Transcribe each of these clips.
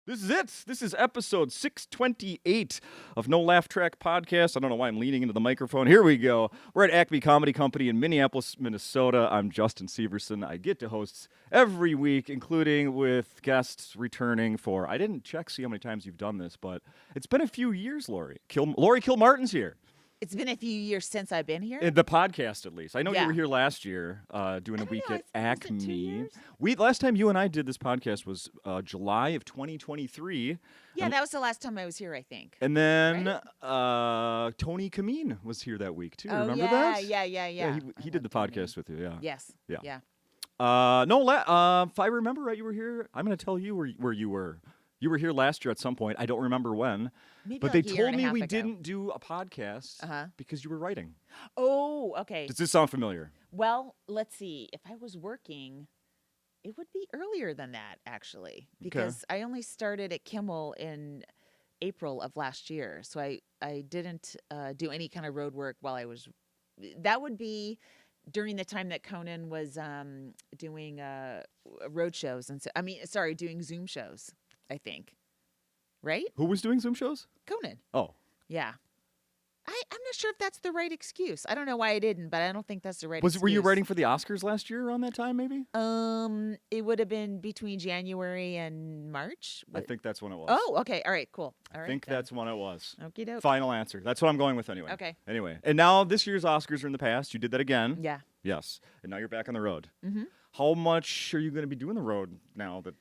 This is it. This is episode 628 of No Laugh Track Podcast. I don't know why I'm leaning into the microphone. Here we go. We're at Acme Comedy Company in Minneapolis, Minnesota. I'm Justin Severson. I get to host every week, including with guests returning for, I didn't see how many times you've done this, but it's been a few years, Laurie. Laurie Kilmartin's here. It's been a few years since I've been here. In the podcast, at least. I know Yeah. you were here last year doing a week know, at was it 2 Acme. years? Last time you and I did this podcast was July of 2023. Yeah, that was the last time I was here, I think. And then Right? Tony Kameen was here that week, too. Oh, Remember yeah, that? yeah. He did the podcast with you, yeah. Yes. Yeah. Yeah. If I remember right, you were here. I'm going to tell you where you were. You were here last year at some point. I don't remember when. Maybe But like they a year told and a me half we ago. didn't do a podcast because you were writing. Oh, okay. Does this sound familiar? Well, let's see. If I was working, it would be earlier than that, actually, because I only started at Kimmel in April of last year. So I didn't do any kind of road work while I was. That would be during the time that Conan was doing road shows and doing Zoom shows, I think. Right? Who was doing Zoom shows? Conan. Oh. Yeah. I'm not sure if that's the right excuse. I don't know why I didn't, but I don't think that's the right excuse. Were you writing for the Oscars last year around that time, maybe? It would have been between January and March. I think that's when it was. Oh, okay. All right, cool. All right. I think that's when it was. Okie doke. Final answer. That's what I'm going with anyway. Okay. Anyway. And now this year's Oscars are in the past. You did that again. Yeah. Yes. And now you're back on the road. Mm-hmm. How much are you going to be doing the road now that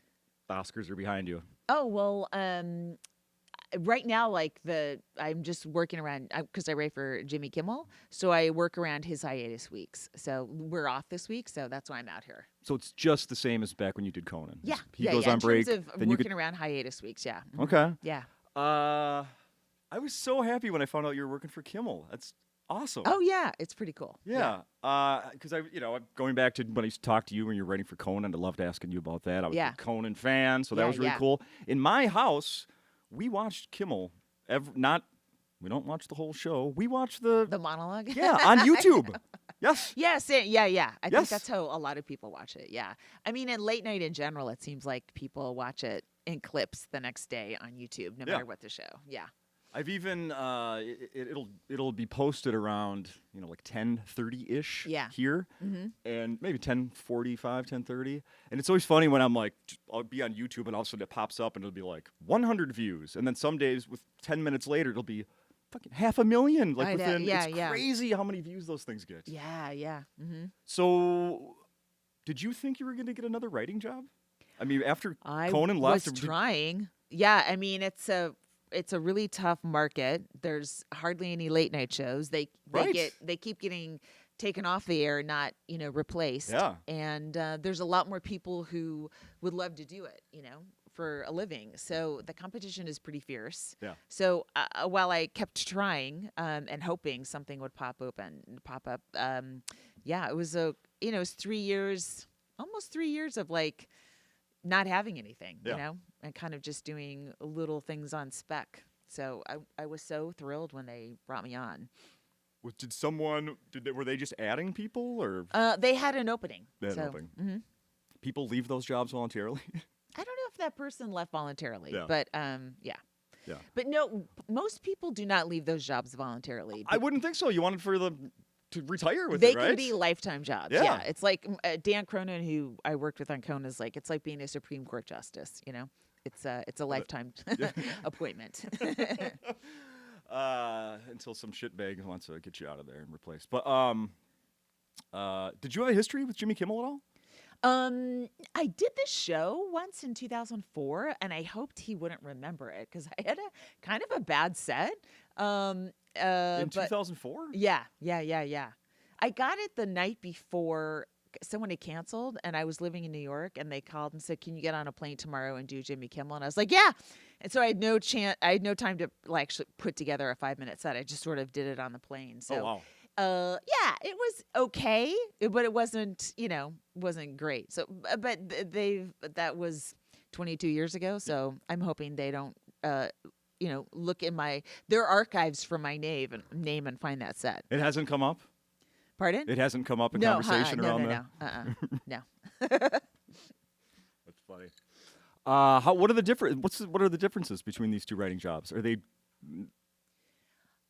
the Oscars are behind you? Oh, well, right now, I'm just working around, because I write for Jimmy Kimmel, so I work around his hiatus weeks. So we're off this week, so that's why I'm out here. So it's just the same as back when you did Conan. Yeah. He goes on break. In terms of then working around hiatus weeks, yeah. Mhm. Okay. Yeah. I was so happy when I found out you were working for Kimmel. That's awesome. Oh, yeah. It's pretty cool. Yeah. Because I'm going back to when I used to talk to you when you were writing for Conan, I loved asking you about that. I was a Conan fan, so that Yeah, was really yeah. cool. In my house, we watched Kimmel. We don't watch the whole show. We watch The monologue? on YouTube. Yes. Yes, yeah. I Yes. think that's how a lot of people watch it. Yeah, I mean, in late night in general, it seems like people watch it in clips the next day on YouTube, no Yeah. matter what the show. Yeah. I've even it'll be posted around like 10:30ish Yeah. here, Mm-hmm. and maybe 10:45, 10:30, and it's always funny when I'm like I'll be on YouTube and all of a sudden it pops up and it'll be like 100 views, and then some days with 10 minutes later it'll be fucking 500,000. Like I know. within, Yeah, it's yeah. crazy how many views those things get. Yeah. Mm-hmm. So, did you think you were going to get another writing job? I mean, after I Conan left, was trying. Yeah, I mean, it's a really tough market. There's hardly any late night shows. They keep getting taken off the air, not replaced. Yeah. And there's a lot more people who would love to do it, for a living. So the competition is pretty fierce. Yeah. So while I kept trying and hoping something would pop up, it was it was 3 years, almost 3 years of like not having anything, and kind of just doing little things on spec. So I was so thrilled when they brought me on. Were they just adding people or? They had an opening. They had an opening. Mhm. People leave those jobs voluntarily? I don't know if that person left voluntarily, Yeah. but yeah. Yeah. But no, most people do not leave those jobs voluntarily. I wouldn't think so. You wanted for them to retire with They it, right? can be lifetime jobs. Yeah. Yeah. It's like Dan Cronin, who I worked with on Conan, is like, it's like being a Supreme Court justice, It's a lifetime appointment. Until some shitbag wants to get you out of there and replace. But did you have a history with Jimmy Kimmel at all? I did this show once in 2004, and I hoped he wouldn't remember it because I had a kind of a bad set. In 2004? Yeah. I got it the night before someone had canceled, and I was living in New York, and they called and said, "Can you get on a plane tomorrow and do Jimmy Kimmel?" And I was like, "Yeah." And so I had no time to actually put together a 5-minute set. I just sort of did it on the plane. So, Oh, wow. yeah, it was okay, but it wasn't, wasn't great. So, but that was 22 years ago. So I'm hoping they don't, look in their archives for my name and find that set. It hasn't come up? Pardon? It hasn't come up in No, conversation around that? no. That's funny. What are the what are the differences between these two writing jobs? Are they?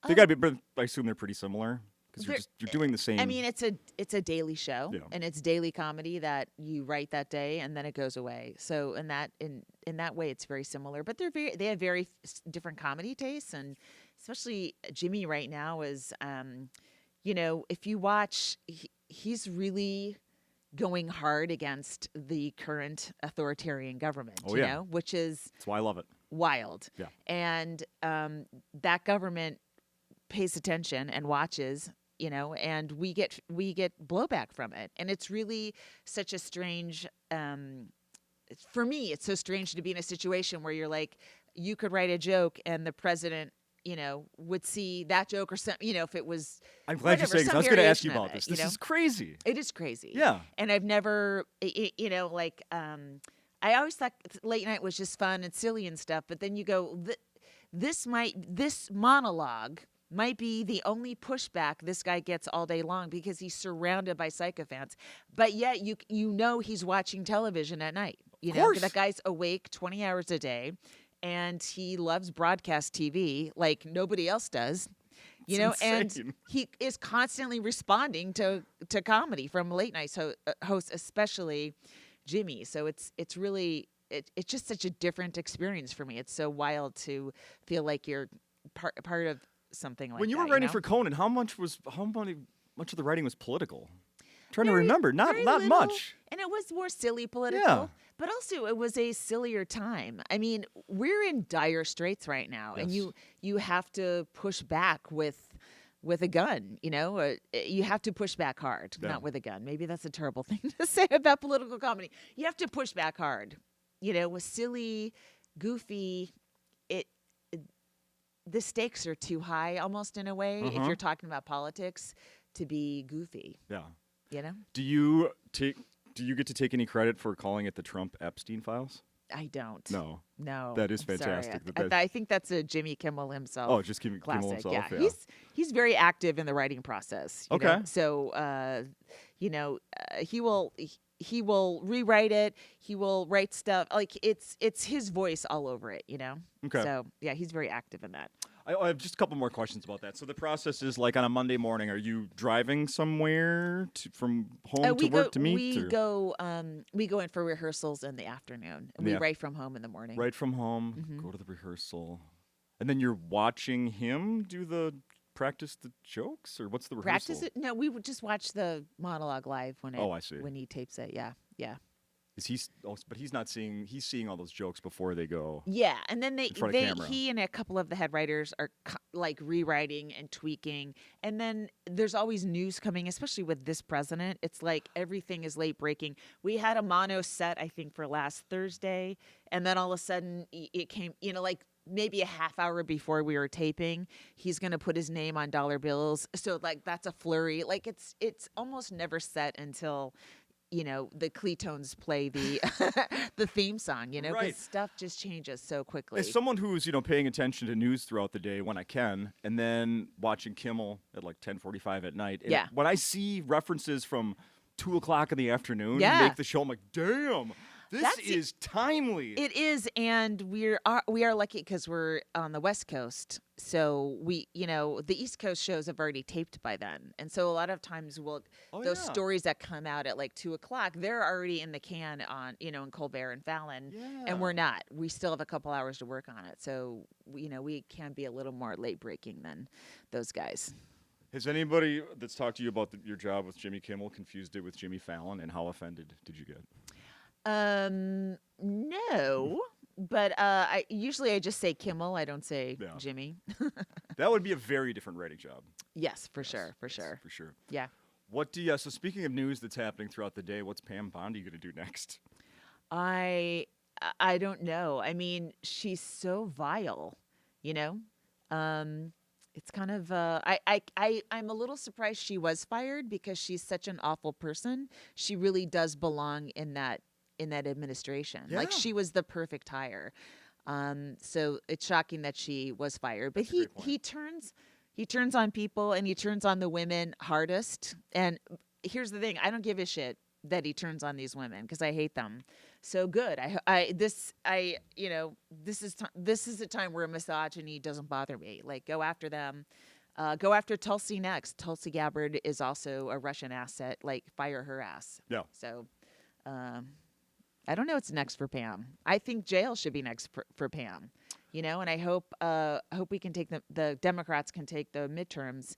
They got to be. But I assume they're pretty similar because you're doing the same. I mean, it's a daily show, Yeah. and it's daily comedy that you write that day, and then it goes away. So in that way, it's very similar. But they have very different comedy tastes, and especially Jimmy right now is, if you watch, he's really going hard against the current authoritarian government. Oh, you yeah. know, which is That's why I love it. wild. Yeah. And that government pays attention and watches, and we get blowback from it. And it's really such a strange, for me, it's so strange to be in a situation where you're like, you could write a joke and the president, would see that joke or something, if it was. I'm glad you're saying this. I was going to ask you about this. This is crazy. It is crazy. Yeah. And I've never, I always thought late night was just fun and silly and stuff. But then you go, this monologue might be the only pushback this guy gets all day long because he's surrounded by psychopaths. But yet he's watching television at night. Of course. That guy's awake 20 hours a day, and he loves broadcast TV like nobody else does. And he is constantly responding to comedy from late night hosts, especially Jimmy. So it's really it's just such a different experience for me. It's so wild to feel like you're part of something like that. When you were writing for Conan, how much of the writing was political? I'm trying to remember, not little, much. And it was more silly political. Yeah. But also, it was a sillier time. I mean, we're in dire straits right now, and you have to push back with a gun. You have to push back hard, not with a gun. Maybe that's a terrible thing to say about political comedy. You have to push back hard. With silly, goofy, the stakes are too high, almost in a way. If you're talking about politics, to be goofy. Yeah. Do you get to take any credit for calling it the Trump Epstein files? I don't. No. No. That is I'm fantastic. sorry. I think that's a Jimmy Kimmel himself. Oh, just Kimmel classic. himself. Yeah. He's very active in the writing process. You know? So, he will rewrite it. He will write stuff like it's his voice all over it. Okay. So yeah, he's very active in that. I have just a couple more questions about that. So the process is like on a Monday morning, are you driving somewhere from home to work to meet? We go in for rehearsals in the afternoon. And we write from home in the morning. Write from home, go to the rehearsal. And then you're watching him practice the jokes, or what's the rehearsal? Practice it? No, we would just watch the monologue live when I see. When he tapes it. Yeah. But he's not seeing. He's seeing all those jokes before they go. Yeah, and then he and a couple of the head writers are like rewriting and tweaking, and then there's always news coming, especially with this president. It's like everything is late breaking. We had a mono set, I think, for last Thursday, and then all of a sudden it came. Like maybe a half hour before we were taping, he's going to put his name on dollar bills. So like that's a flurry. Like it's almost never set until the Cletones play the the theme song, because Right. stuff just changes so quickly. As someone who's paying attention to news throughout the day when I can, and then watching Kimmel at like 10:45 at night, and when I see references from 2:00 in the afternoon to make the show, I'm like, damn. This is timely. It is, and we are lucky because we're on the West Coast. So we, the East Coast shows have already taped by then, and so a lot of times those stories that come out at like 2:00, they're already in the can on, in Colbert and Fallon, and we're not. We still have a couple hours to work on it, so we can be a little more late breaking than those guys. Has anybody that's talked to you about your job with Jimmy Kimmel confused it with Jimmy Fallon, and how offended did you get? No, but I just say Kimmel. I don't say Jimmy. That would be a very different writing job. Yes, for sure. Yeah. So speaking of news that's happening throughout the day, what's Pam Bondi going to do next? I don't know. I mean, she's so vile, It's kind of I'm a little surprised she was fired because she's such an awful person. She really does belong in that administration. Yeah. Like she was the perfect hire. So it's shocking that she was fired. But he turns on people, and he turns on the women hardest. And here's the thing, I don't give a shit that he turns on these women because I hate them. So good. This is a time where misogyny doesn't bother me. Like, go after them. Go after Tulsi next. Tulsi Gabbard is also a Russian asset. Like, fire her ass. Yeah. So, I don't know what's next for Pam. I think jail should be next for Pam. And I hope we can take the Democrats can take the midterms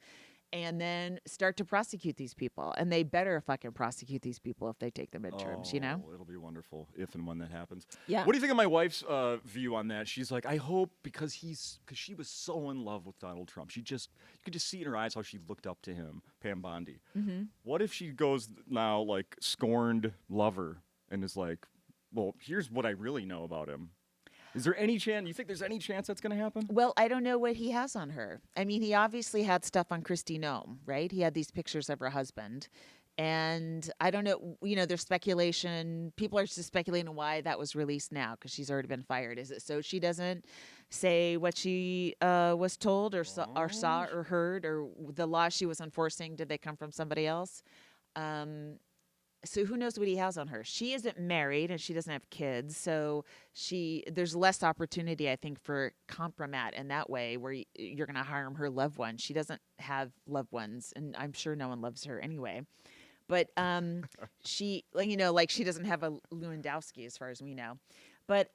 and then start to prosecute these people. And they better fucking prosecute these people if they take the midterms, It'll be wonderful if and when that happens. Yeah. What do you think of my wife's view on that? She's like, I hope, because she was so in love with Donald Trump. You could just see in her eyes how she looked up to him, Pam Bondi. Mm-hmm. What if she goes now, like, scorned lover and is like, well, here's what I really know about him. Is there any chance? You think there's any chance that's going to happen? Well, I don't know what he has on her. I mean, he obviously had stuff on Kristi Noem, right? He had these pictures of her husband. And I don't know, there's speculation. People are just speculating why that was released now because she's already been fired. Is it so she doesn't say what she was told or saw or heard, or the laws she was enforcing, did they come from somebody else? So who knows what he has on her? She isn't married and she doesn't have kids, so there's less opportunity, I think, for compromat in that way, where you're going to harm her loved ones. She doesn't have loved ones, and I'm sure no one loves her anyway. But she, she doesn't have a Lewandowski, as far as we know. But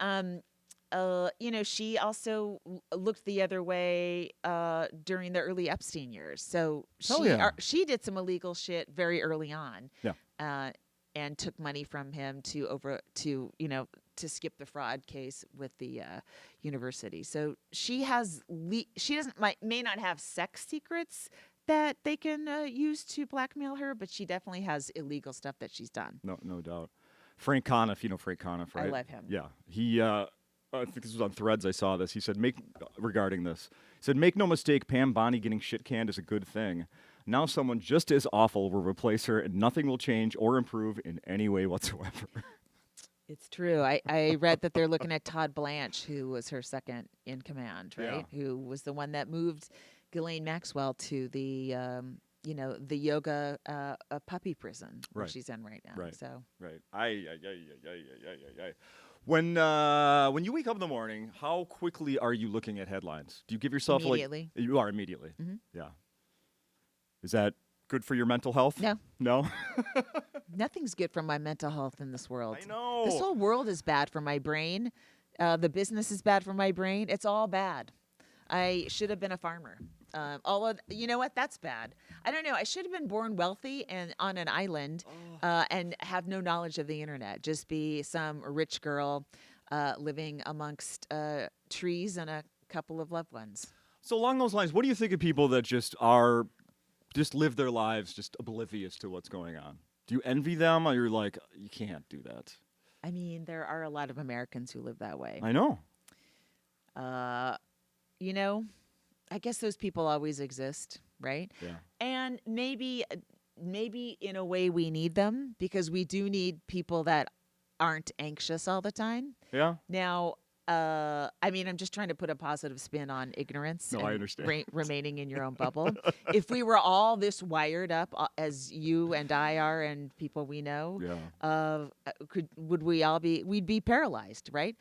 she also looked the other way during the early Epstein years. So she did some illegal shit very early on. Yeah. And took money from him to skip the fraud case with the university. So she may not have sex secrets that they can use to blackmail her, but she definitely has illegal stuff that she's done. No doubt. Frank Conniff, you know Frank Conniff, right? I love him. Yeah. He, I think this was on Threads, I saw this. He said, regarding this, he said, make no mistake, Pam Bondi getting shit canned is a good thing. Now someone just as awful will replace her, and nothing will change or improve in any way whatsoever. It's true. I read that they're looking at Todd Blanche, who was her second in command, right? Yeah. Who was the one that moved Ghislaine Maxwell to the yoga puppy prison where she's in right now. Right. So. Right. When you wake up in the morning, how quickly are you looking at headlines? Do you give yourself immediately? You are immediately. Mm-hmm. Yeah. Is that good for your mental health? No. No? Nothing's good for my mental health in this world. I know. This whole world is bad for my brain. The business is bad for my brain. It's all bad. I should have been a farmer. You know what? That's bad. I don't know. I should have been born wealthy and on an island and have no knowledge of the internet. Just be some rich girl living amongst trees and a couple of loved ones. So along those lines, what do you think of people that just live their lives just oblivious to what's going on? Do you envy them, or you're like, you can't do that? I mean, there are a lot of Americans who live that way. I know. I guess those people always exist, right? Yeah. And maybe in a way we need them, because we do need people that aren't anxious all the time. Yeah. Now, I'm just trying to put a positive spin on ignorance. No, and I understand. Remaining in your own bubble. If we were all this wired up as you and I are, and people we know, we'd be paralyzed, right?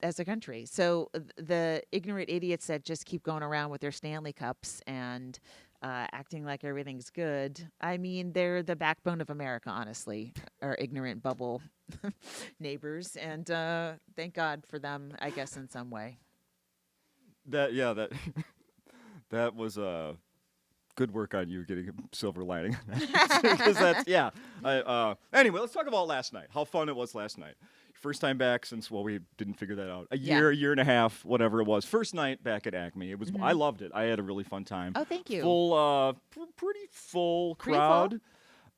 As a country. So the ignorant idiots that just keep going around with their Stanley Cups and acting like everything's good, I mean, they're the backbone of America, honestly, our ignorant bubble neighbors. And thank God for them, I guess, in some way. That was good work on you getting a silver lining. Because anyway, let's talk about last night. How fun it was last night. First time back since, we didn't figure that out. A year and a half, whatever it was. First night back at Acme. It was. I loved it. I had a really fun time. Oh, thank you. Pretty full crowd.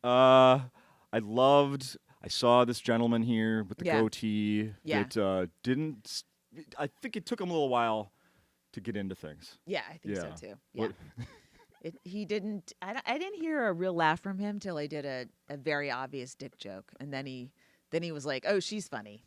I saw this gentleman here with the goatee. Yeah. That didn't. I think it took him a little while to get into things. Yeah, I think so too. Yeah. He didn't. I didn't hear a real laugh from him till I did a very obvious dick joke, and then he was like, "Oh, she's funny."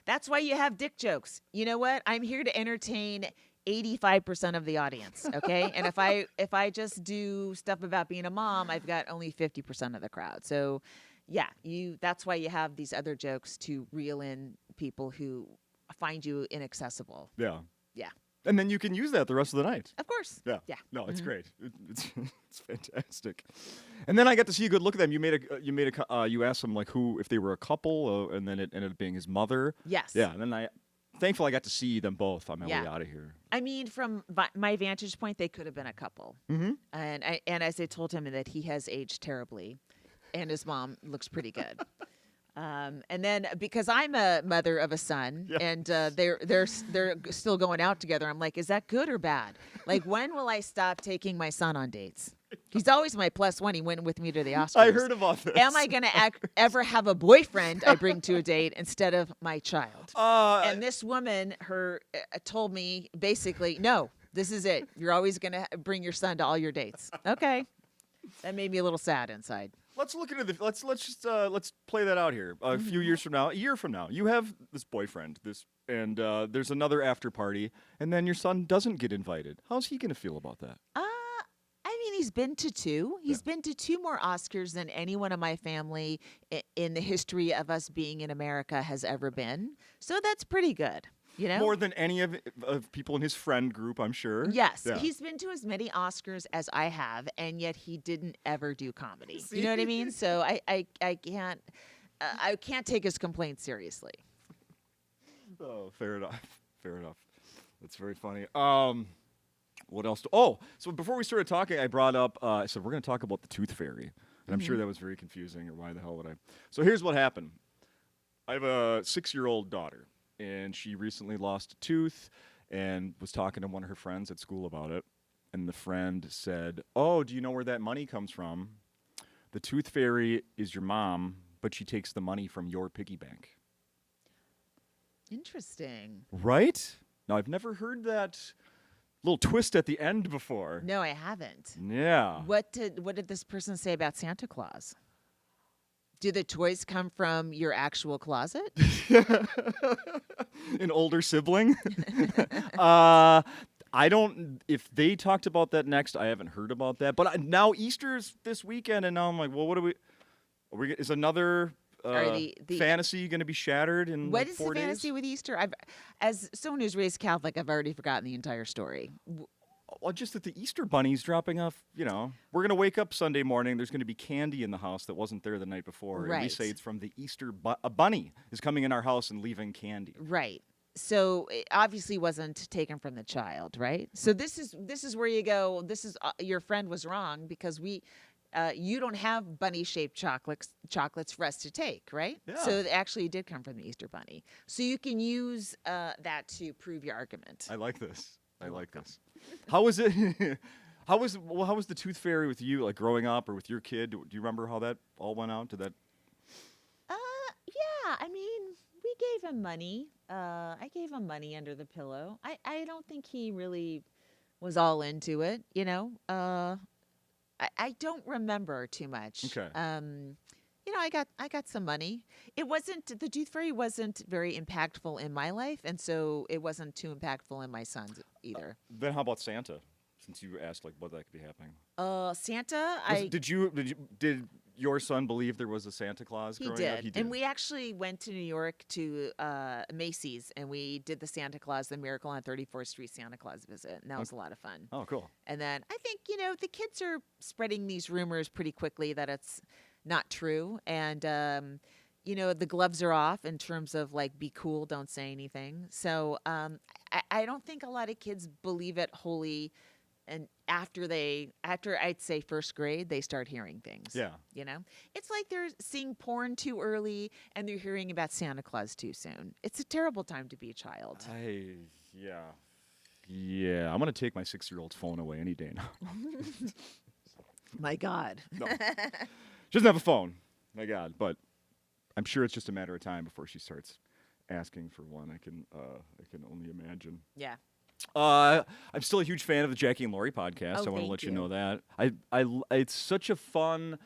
That's why you have dick jokes. You know what? I'm here to entertain 85% of the audience, okay? And if I just do stuff about being a mom, I've got only 50% of the crowd. So, Yeah, that's why you have these other jokes to reel in people who find you inaccessible. Yeah. Yeah. And then you can use that the rest of the night. Of course. Yeah. Yeah. No, it's great. It's it's fantastic. And then I got to see a good look at them. You asked them like who, if they were a couple, and then it ended up being his mother. Yes. Yeah. And then thankfully I got to see them both on my way out of here. I mean, from my vantage point, they could have been a couple. Mm-hmm. And as I told him that he has aged terribly, and his mom looks pretty good. And then because I'm a mother of a son, and they're still going out together, I'm like, is that good or bad? Like, when will I stop taking my son on dates? He's always my plus one. He went with me to the Oscars. I heard about this. Am I going to ever have a boyfriend I bring to a date instead of my child? And this woman, told me basically, no, this is it. You're always going to bring your son to all your dates. Okay. That made me a little sad inside. Let's look into let's play that out here. A few years from now, a year from now, you have this boyfriend, and there's another after party, and then your son doesn't get invited. How's he gonna feel about that? I mean, he's been to two. He's been to two more Oscars than anyone in my family in the history of us being in America has ever been. So that's pretty good. You know? More than any of people in his friend group, I'm sure. Yes. Yeah. He's been to as many Oscars as I have, and yet he didn't ever do comedy. See? You know what I mean? So I can't take his complaints seriously. Oh, fair enough. Fair enough. That's very funny. What else? So before we started talking, I brought up, I said, we're going to talk about the Tooth Fairy. And I'm sure that was very confusing, or why the hell would I? So here's what happened. I have a 6-year-old daughter. And she recently lost a tooth and was talking to one of her friends at school about it. And the friend said, oh, do you know where that money comes from? The Tooth Fairy is your mom, but she takes the money from your piggy bank. Interesting. Right? Now, I've never heard that little twist at the end before. No, I haven't. Yeah. What did this person say about Santa Claus? Do the toys come from your actual closet? An older sibling? I don't. If they talked about that next, I haven't heard about that. But now Easter's this weekend, and now I'm like, well, what are we? Is another fantasy going to be shattered in what like is 4 the days? fantasy with Easter? As someone who's raised Catholic, I've already forgotten the entire story. Well, just that the Easter bunny's dropping off. You know, we're going to wake up Sunday morning. There's going to be candy in the house that wasn't there the night before. Right. And we say it's from the Easter. A bunny is coming in our house and leaving candy. Right. So it obviously wasn't taken from the child, right? So this is where you go. This is your friend was wrong because you don't have bunny-shaped chocolates for us to take, right? Yeah. So it actually did come from the Easter bunny. So you can use that to prove your argument. I like this. I like this. How was it? How was the Tooth Fairy with you, like growing up, or with your kid? Do you remember how that all went out? Did that? Yeah. I mean, we gave him money. I gave him money under the pillow. I don't think he really was all into it. You know. I don't remember too much. Okay. You know, I got some money. The Tooth Fairy wasn't very impactful in my life, and so it wasn't too impactful in my son's either. Then how about Santa? Since you asked like what that could be happening. Santa, Did your son believe there was a Santa Claus growing up? He did. And we actually went to New York to Macy's, and we did the Santa Claus, the Miracle on 34th Street Santa Claus visit, and that was a lot of fun. Oh, cool. And then I think, you know, the kids are spreading these rumors pretty quickly that it's not true. And, you know, the gloves are off in terms of like, be cool, don't say anything. So I don't think a lot of kids believe it wholly. And after I'd say first grade, they start hearing things. Yeah. You know, it's like they're seeing porn too early and they're hearing about Santa Claus too soon. It's a terrible time to be a child. Yeah. I'm gonna take my 6-year-old's phone away any day now. My God. No. She doesn't have a phone. My God. But I'm sure it's just a matter of time before she starts asking for one. I can only imagine. Yeah. I'm still a huge fan of the Jackie and Laurie podcast. Oh, I want to thank let you you. know that. It's such a fun.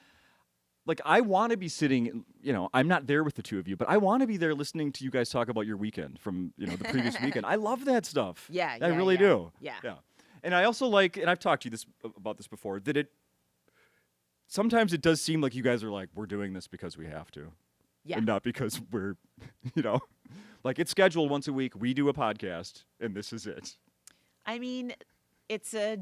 Like, I want to be sitting. You know, I'm not there with the two of you, but I want to be there listening to you guys talk about your weekend from the previous weekend. I love that stuff. Yeah, I really do. Yeah. And I also like, and I've talked to you about this before, that sometimes it does seem like you guys are like, we're doing this because we have to. Yeah. And not because we're, like it's scheduled once a week. We do a podcast and this is it. I mean, it's a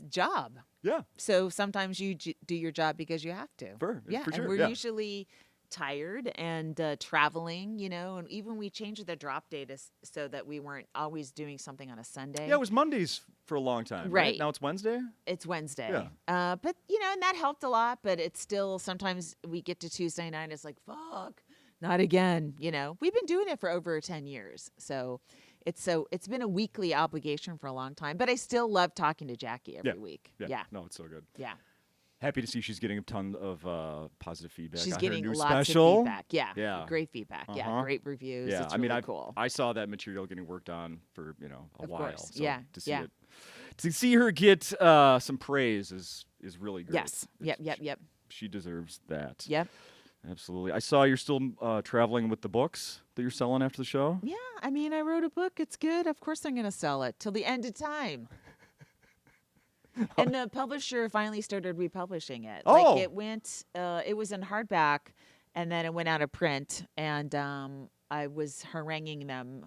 job. Yeah. So sometimes you do your job because you have to. For and sure. we're Yeah. usually tired and traveling, and even we changed the drop date so that we weren't always doing something on a Sunday. Yeah, it was Mondays for a long time. Right. Now it's Wednesday? It's Wednesday. Yeah. But, and that helped a lot, but it's still sometimes we get to Tuesday night, it's like, fuck, not again. We've been doing it for over 10 years. So it's been a weekly obligation for a long time, but I still love talking to Jackie every week. Yeah. No, it's so good. Yeah. Happy to see she's getting a ton of positive feedback. She's on getting her new lots special. of feedback. Yeah. Yeah. Great feedback. Yeah. Uh-huh. Great reviews. Yeah. It's I mean, really cool. I saw that material getting worked on for, a Of while. course. So Yeah. to see Yeah. it. To see her get some praise is really great. Yes. Yep. She deserves that. Yep. Absolutely. I saw you're still traveling with the books that you're selling after the show. Yeah. I mean, I wrote a book. It's good. Of course I'm going to sell it till the end of time. And the publisher finally started republishing it. Oh. Like it went, it was in hardback, and then it went out of print. And I was haranguing them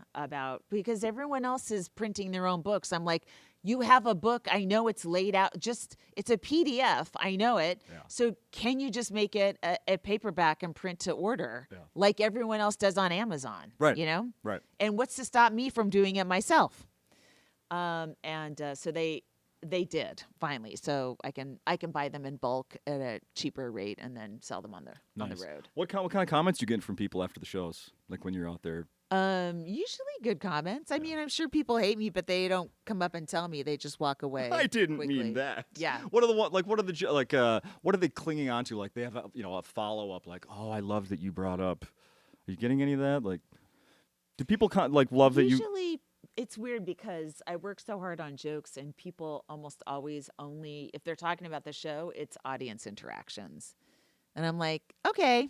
because everyone else is printing their own books. I'm like, you have a book. I know it's laid out. It's a PDF. I know it. Yeah. So can you just make it a paperback and print to order like everyone else does on Amazon? Right. Right. And what's to stop me from doing it myself? So they did finally. So I can buy them in bulk at a cheaper rate and then sell them on the road. What kind of comments you get from people after the shows? Like when you're out there? Usually good comments. I mean, I'm sure people hate me, but they don't come up and tell me. They just walk away. I didn't quickly. mean that. Yeah. What are they clinging on to? Like they have a follow up. Like, oh, I love that you brought up. Are you getting any of that? Like, do people love that you? Usually, it's weird because I work so hard on jokes, and people almost always only if they're talking about the show, it's audience interactions. And I'm like, okay.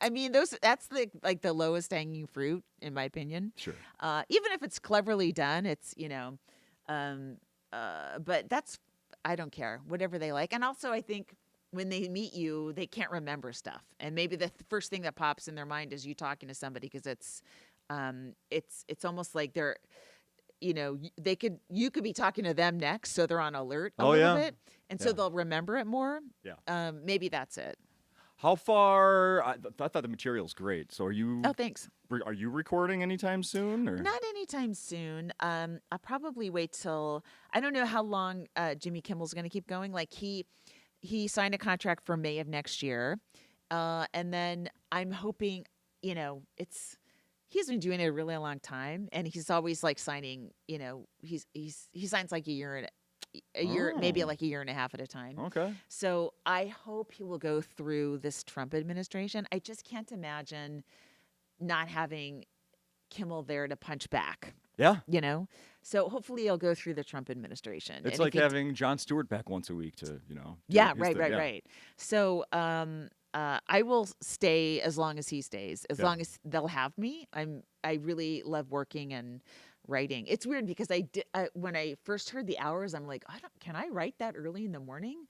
I mean, that's the lowest hanging fruit, in my opinion. Sure. Even if it's cleverly done, it's, but I don't care, whatever they like. And also I think when they meet you, they can't remember stuff. And maybe the first thing that pops in their mind is you talking to somebody because it's almost like they're, you could be talking to them next. So they're on alert a little bit. And so they'll remember it more. Yeah. Maybe that's it. How far? I thought the material's great. So are you? Oh, thanks. Are you recording anytime soon? Or? Not anytime soon. I'll probably wait till I don't know how long Jimmy Kimmel's going to keep going. Like he signed a contract for May of next year, and then I'm hoping he's been doing it a really long time, and he's always like signing. He signs like a year maybe like a year and a half at a time. Okay. So I hope he will go through this Trump administration. I just can't imagine not having Kimmel there to punch back. Yeah. So hopefully he'll go through the Trump administration. It's and like having Jon Stewart back once a week to, do Yeah, his right, thing. right. So I will stay as long as he stays, as long as they'll have me. I really love working and writing. It's weird because when I first heard the hours, I'm like, can I write that early in the morning?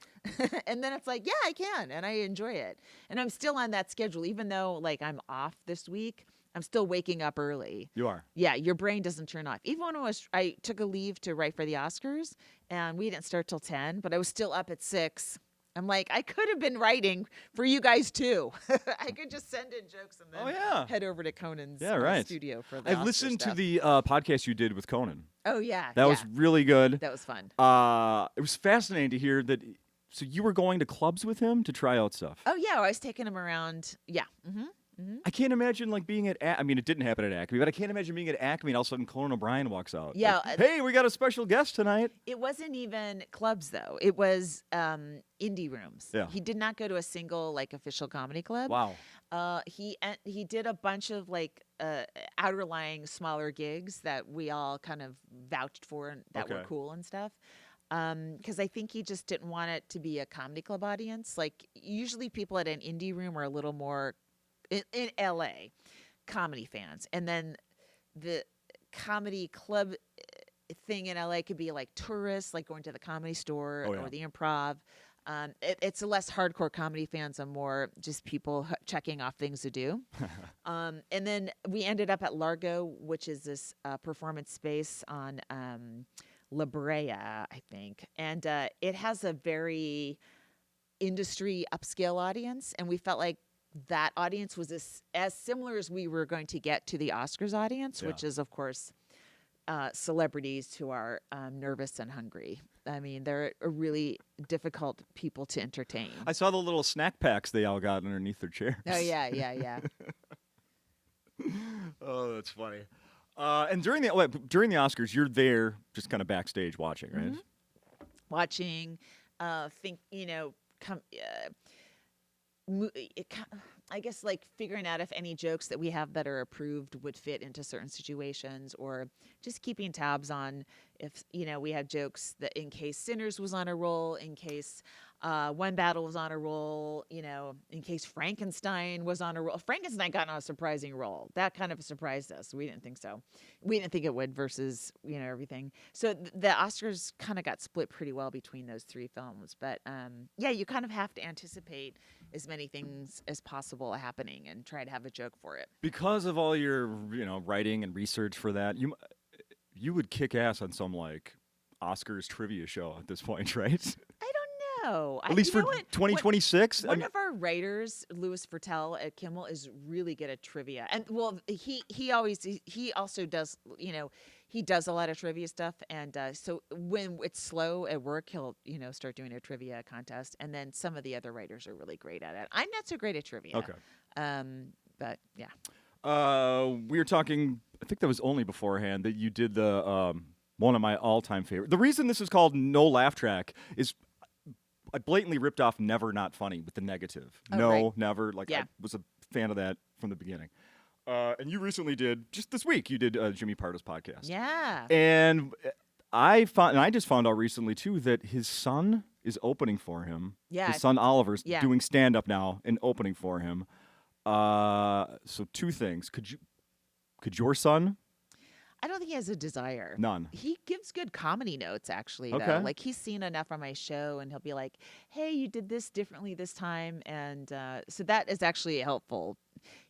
And then it's like, yeah, I can, and I enjoy it. And I'm still on that schedule, even though like I'm off this week. I'm still waking up early. You are. Yeah, your brain doesn't turn off. Even when I took a leave to write for the Oscars, and we didn't start till 10, but I was still up at 6. I'm like, I could have been writing for you guys too. I could just send in jokes and then head over to Conan's studio for the I've Oscar listened stuff. to the podcast you did with Conan. Oh, yeah. That was really good. That was fun. It was fascinating to hear that. So you were going to clubs with him to try out stuff. Oh, yeah. I was taking him around. Yeah. Mm-hmm. Mm-hmm. I can't imagine like being at. I mean, it didn't happen at Acme, but I can't imagine being at Acme and all of a sudden Conan O'Brien walks out. Yeah. Like, hey, we got a special guest tonight. It wasn't even clubs though. It was indie rooms. Yeah. He did not go to a single like official comedy club. Wow. He did a bunch of like outerlying smaller gigs that we all kind of vouched for and that were cool and stuff. Because I think he just didn't want it to be a comedy club audience. Like usually people at an indie room are a little more in LA comedy fans, and then the comedy club thing in LA could be like tourists, like going to the Comedy Store or the Improv. It's a less hardcore comedy fans and more just people checking off things to do. And then we ended up at Largo, which is this performance space on La Brea, I think. And it has a very industry upscale audience. And we felt like that audience was as similar as we were going to get to the Oscars audience, which is, of course, celebrities who are nervous and hungry. I mean, they're a really difficult people to entertain. I saw the little snack packs they all got underneath their chairs. Oh, yeah. Oh, that's funny. And during the Oscars, you're there just kind of backstage watching, right? Mm-hmm. Watching, I guess like figuring out if any jokes that we have that are approved would fit into certain situations, or just keeping tabs on if, we have jokes that in case Sinners was on a roll, in case One Battle was on a roll, in case Frankenstein was on a roll. Frankenstein got on a surprising roll. That kind of surprised us. We didn't think so. We didn't think it would versus, everything. So the Oscars kind of got split pretty well between those three films. But you kind of have to anticipate as many things as possible happening and try to have a joke for it. Because of all your, writing and research for that, you would kick ass on some like Oscars trivia show at this point, right? I don't know. At least for 2026. One of our writers, Louis Fertel at Kimmel, is really good at trivia, and he also does he does a lot of trivia stuff, and so when it's slow at work, he'll start doing a trivia contest, and then some of the other writers are really great at it. I'm not so great at trivia. Okay. But yeah. We were talking, I think that was only beforehand, that you did the one of my all-time favorite. The reason this is called No Laugh Track is I blatantly ripped off Never Not Funny with the negative. Oh, no, right. never. Like, Yeah. I was a fan of that from the beginning. And you recently did, just this week, you did Jimmy Pardo's podcast. Yeah. And I just found out recently, too, that his son is opening for him. Yeah. His son Oliver's Yeah. doing stand-up now and opening for him. So two things. Could your son? I don't think he has a desire. None. He gives good comedy notes, actually, Okay. though. Like, he's seen enough on my show, and he'll be like, hey, you did this differently this time. And so that is actually helpful.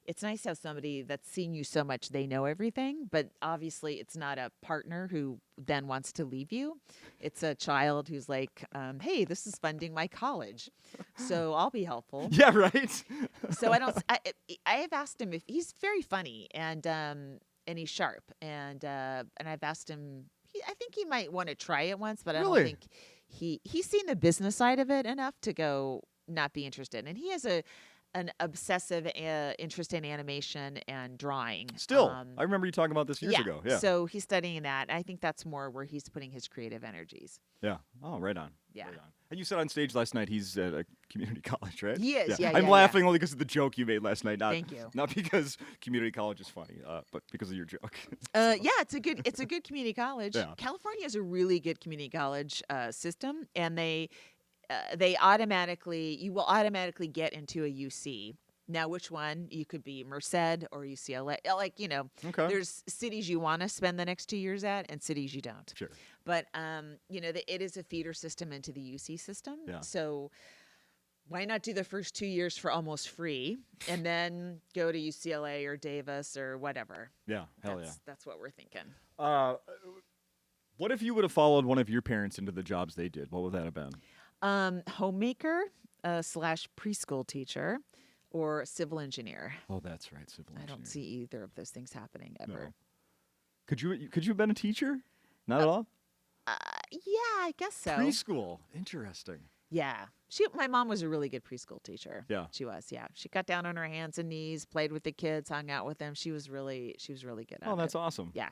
It's nice to have somebody that's seen you so much they know everything, but obviously it's not a partner who then wants to leave you. It's a child who's like, hey, this is funding my college, so I'll be helpful. Yeah, right. So I have asked him if he's very funny and he's sharp, and I've asked him. I think he might want to try it once, but I don't think he's seen the business side of it enough to go not be interested. And he has an obsessive interest in animation and drawing. Still, I remember you talking about this years ago. Yeah. So he's studying that. I think that's more where he's putting his creative energies. Yeah. Oh, right on. Yeah. Right on. And you said on stage last night he's at a community college, right? He is. Yeah. I'm laughing only because of the joke you made last night. Thank you. Not because community college is funny, but because of your joke. Yeah, it's a good community college. Yeah. California has a really good community college system, and you will automatically get into a UC. Now, which one? You could be Merced or UCLA. Okay. There's cities you want to spend the next 2 years at and cities you don't. Sure. But, it is a feeder system into the UC system. Yeah. So why not do the first 2 years for almost free and then go to UCLA or Davis or whatever? Yeah. Hell yeah. That's what we're thinking. What if you would have followed one of your parents into the jobs they did? What would that have been? Homemaker / preschool teacher or civil engineer. Oh, that's right, civil engineer. I don't see either of those things happening ever. No. Could you have been a teacher? Not at all? Yeah, I guess so. Preschool. Interesting. Yeah. My mom was a really good preschool teacher. Yeah. She was, yeah. She got down on her hands and knees, played with the kids, hung out with them. She was really good at it. Oh, that's awesome. Yeah.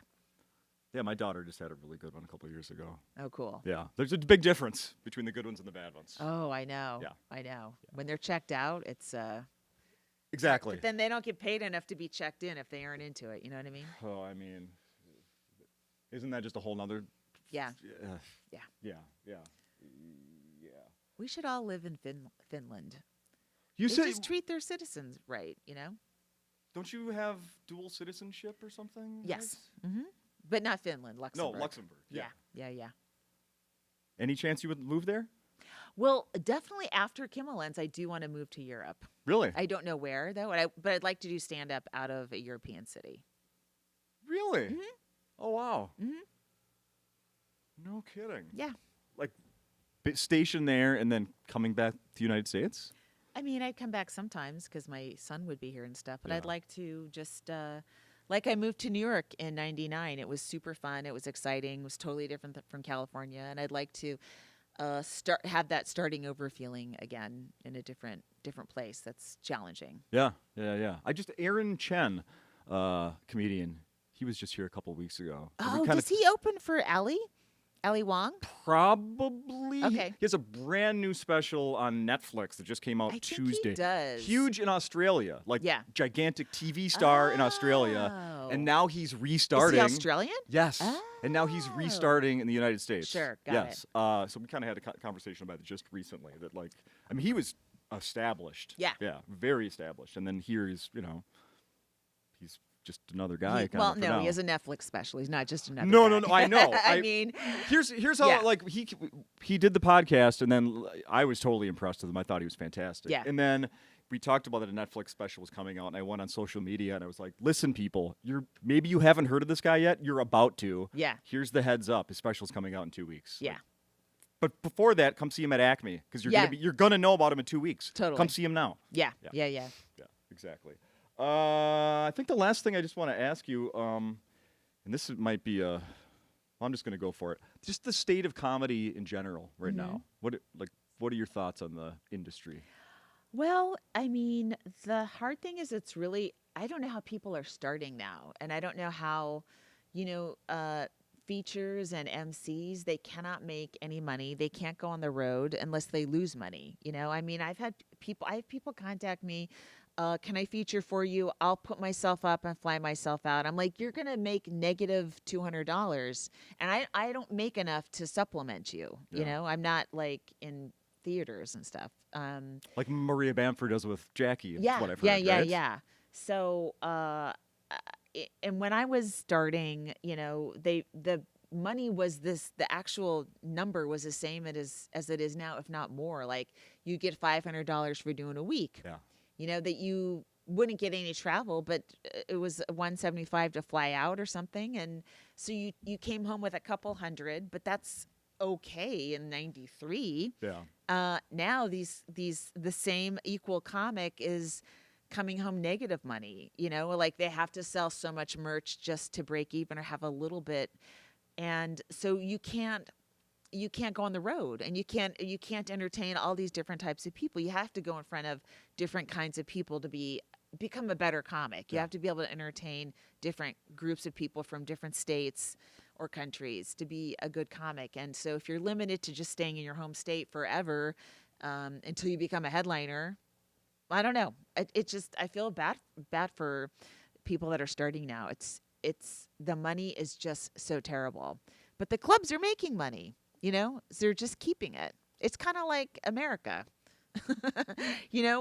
Yeah, my daughter just had a really good one a couple of years ago. Oh, cool. Yeah. There's a big difference between the good ones and the bad ones. Oh, I know. Yeah. I know. Yeah. When they're checked out, it's Exactly. But then they don't get paid enough to be checked in if they aren't into it. You know what I mean? Oh, I mean, isn't that just a whole nother? Yeah. Yeah. We should all live in Finland. You They say just treat their citizens right, don't you have dual citizenship or something? Yes. Mm-hmm. But not Finland, Luxembourg. No, Luxembourg. Yeah. Any chance you would move there? Well, definitely after Kimmel ends, I do want to move to Europe. Really? I don't know where though, but I'd like to do stand up out of a European city. Really? Mhm. Oh wow. Mhm. No kidding. Yeah. Like stationed there and then coming back to the United States? I mean, I'd come back sometimes because my son would be here and stuff, but Yeah. I'd like to just, like I moved to New York in '99. It was super fun. It was exciting. It was totally different from California. And I'd like to have that starting over feeling again in a different place that's challenging. Yeah. Aaron Chen, comedian, he was just here a couple weeks ago. And we Oh, kinda does he open for Ali Wong? Probably. Okay. He has a brand new special on Netflix that just came out I think Tuesday. he does. Huge in Australia, like Yeah. gigantic TV star in Australia, Oh. and now he's Is restarting. he Australian? Yes, and now he's Oh. restarting in the United States. Sure, got yes. So we kind of had a conversation about it just recently. That I mean, he was established. Yeah. Yeah, very established, and then here he's he's just another guy. Well, for no, now. he has a Netflix special. He's not just another No, guy. no, I know. I mean, Here's how Yeah. like he did the podcast, and then I was totally impressed with him. I thought he was fantastic. Yeah. And then we talked about that a Netflix special was coming out, and I went on social media and I was like, "Listen, people, maybe you haven't heard of this guy yet. You're about to. Yeah. Here's the heads up. His special's coming out in 2 weeks. yeah. But before that, come see him at Acme because Yeah. you're gonna know about him in 2 weeks. Totally. Come see him now. Yeah. Yeah. Yeah. Yeah. Yeah, exactly. I think the last thing I just want to ask you, and this might be I'm just going to go for it. Just the state of comedy in general right now. What are your thoughts on the industry? Well, I mean, the hard thing is I don't know how people are starting now. And I don't know how, features and MCs, they cannot make any money. They can't go on the road unless they lose money. I mean, I have people contact me, can I feature for you? I'll put myself up and fly myself out. I'm like, you're going to make negative $200 and I don't make enough to supplement you. Yeah. I'm not like in theaters and stuff. Like Maria Bamford does with Jackie. Is Yeah, what I've yeah, heard, yeah, right? yeah. So, and when I was starting, the money was the actual number was the same as it is now, if not more. Like you get $500 for doing a week. Yeah. That you wouldn't get any travel, but it was $175 to fly out or something. And so you came home with a couple hundred, but that's okay in 93. Yeah. Now the same equal comic is coming home negative money, like they have to sell so much merch just to break even or have a little bit. And so you can't go on the road and you can't entertain all these different types of people. You have to go in front of different kinds of people to become a better comic. You have to be able to entertain different groups of people from different states or countries to be a good comic. And so if you're limited to just staying in your home state forever until you become a headliner, I don't know. I feel bad for people that are starting now. It's the money is just so terrible, but the clubs are making money. They're just keeping it. It's kind of like America.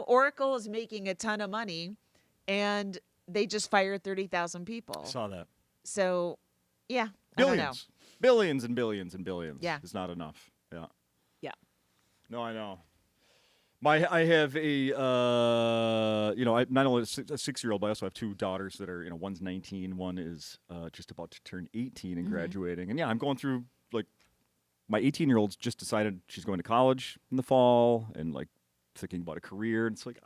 Oracle is making a ton of money and they just fired 30,000 people. I saw that. So, yeah, Billions. I don't know. Billions and billions and billions. Yeah. Is not enough. Yeah. Yeah. No, I know. I have a not only a 6-year-old, but I also have 2 daughters that are one's 19, one is just about to turn 18 and graduating, and yeah, I'm going through like my 18-year-old's just decided she's going to college in the fall and like thinking about a career, and it's like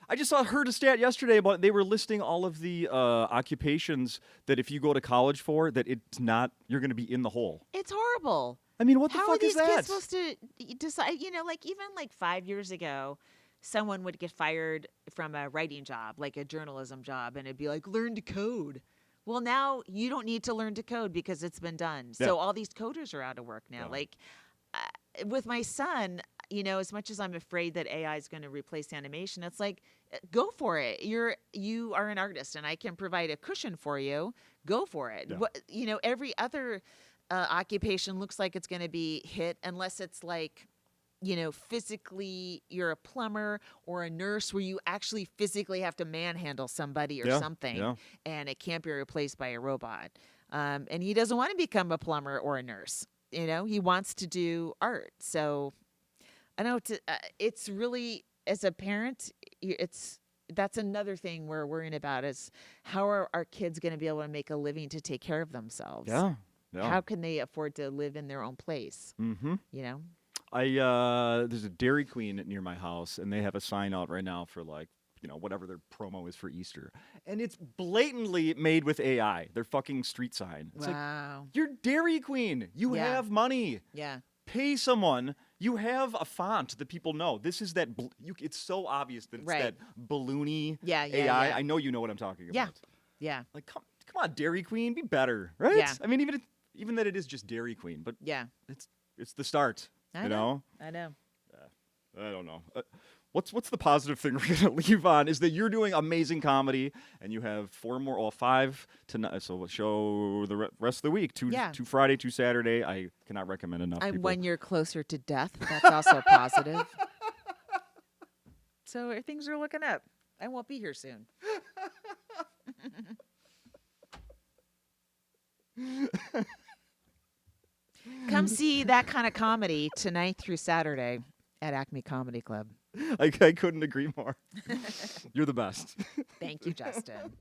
I just heard a stat yesterday about they were listing all of the occupations that if you go to college for that it's not you're going to be in the hole. It's horrible. I mean, what the How fuck are these is that? kids supposed to decide? Like even like 5 years ago, someone would get fired from a writing job, like a journalism job, and it'd be like, learn to code. Well, now you don't need to learn to code because it's been done. Yeah. So all these coders are out of work now. Yeah. Like with my son, as much as I'm afraid that AI is going to replace animation, it's like, go for it. You are an artist, and I can provide a cushion for you. Go for it. Yeah. Every other occupation looks like it's going to be hit unless it's like, physically you're a plumber or a nurse where you actually physically have to manhandle somebody or something, yeah. and it can't be replaced by a robot. And he doesn't want to become a plumber or a nurse. He wants to do art. So I know it's really, as a parent, that's another thing we're worrying about is how are our kids going to be able to make a living to take care of themselves? Yeah. Yeah. How can they afford to live in their own place? Mm-hmm. You know? There's a Dairy Queen near my house, and they have a sign out right now for like, whatever their promo is for Easter. And it's blatantly made with AI. Their fucking street sign. It's like, Wow. you're Dairy Queen. You Yeah. have money. Yeah. Pay someone. You have a font that people know. This is that. It's so obvious that it's Right. that balloony Yeah, yeah, AI. yeah. I know you know what I'm talking Yeah. about. Yeah. Like, come on, Dairy Queen, be better, right? Yeah. I mean, even that it is just Dairy Queen, but Yeah. it's the start. I know. I know. I don't know. What's the positive thing we're gonna leave on is that you're doing amazing comedy, and you have 5 tonight. So we'll show the rest of the week. Two Friday, 2 Saturday. I cannot recommend enough. I'm people. 1 year closer to death. That's also positive. So things are looking up. I won't be here soon. Come see that kind of comedy tonight through Saturday at Acme Comedy Club. I couldn't agree more. You're the best. Thank you, Justin.